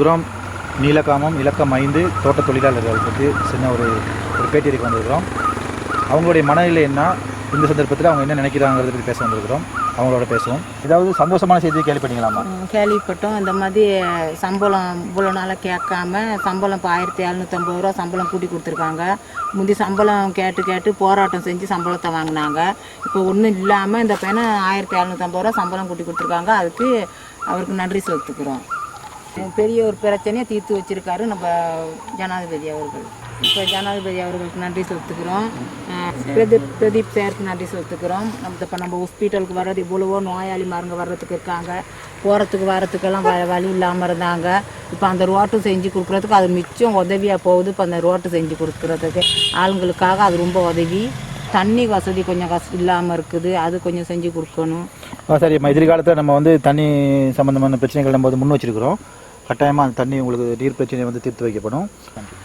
குரம் நீலகாமம் இலக்கம் 5 தோட்ட தொழிலாளர்கள் பற்றி சின்ன ஒரு பேட்டி எடுக்க வந்திருக்கிறோம். அவங்களுடைய மனநிலை என்ன, இந்த சந்தர்ப்பத்தில் அவங்க என்ன நினைக்கிறாங்கிறத பற்றி பேச வந்திருக்கிறோம். அவங்களோட பேசுவோம். ஏதாவது சந்தோஷமான செய்தி கேள்விப்பட்டீங்களாமா? கேள்விப்பட்டோம். இந்த மாதிரி சம்பளம் இவ்வளோ நாளாக கேட்காம சம்பளம் இப்போ 1750 ரூபா சம்பளம் கூட்டி கொடுத்துருக்காங்க. முந்தி சம்பளம் கேட்டு போராட்டம் செஞ்சு சம்பளத்தை வாங்கினாங்க. இப்போ ஒன்றும் இல்லாமல் இந்த பையனை 1750 ரூபா சம்பளம் கூட்டி கொடுத்துருக்காங்க. அதுக்கு அவருக்கு நன்றி செலுத்துக்கிறோம். பெரிய ஒரு பிரச்சனையை தீர்த்து வச்சுருக்காரு நம்ம ஜனாதிபதி அவர்கள். இப்போ ஜனாதிபதி அவர்களுக்கு நன்றி செலுத்துக்கிறோம். பிரதீப் சாருக்கு நன்றி செலுத்துக்கிறோம். நம்ம ஹாஸ்பிட்டலுக்கு வர்றது இவ்வளவோ நோயாளி மருங்க வர்றதுக்கு இருக்காங்க, போகிறதுக்கு வரத்துக்கெல்லாம் வழி இல்லாமல் இருந்தாங்க. இப்போ அந்த ரோட்டு செஞ்சு கொடுக்குறதுக்கு அது மிச்சம் உதவியாக போகுது. இப்போ அந்த ரோட்டு செஞ்சு கொடுக்குறதுக்கு ஆளுங்களுக்காக அது ரொம்ப உதவி. தண்ணி வசதி கொஞ்சம் இல்லாமல் இருக்குது, அது கொஞ்சம் செஞ்சு கொடுக்கணும். சரிம்மா, எதிர்காலத்தில் நம்ம தண்ணி சம்மந்தமான பிரச்சனைகள் நம்ம முன் வச்சுருக்கிறோம். கட்டாயமாக அந்த தண்ணி உங்களுக்கு நீர் பிரச்சனை தீர்த்து வைக்கப்படும். நன்றி.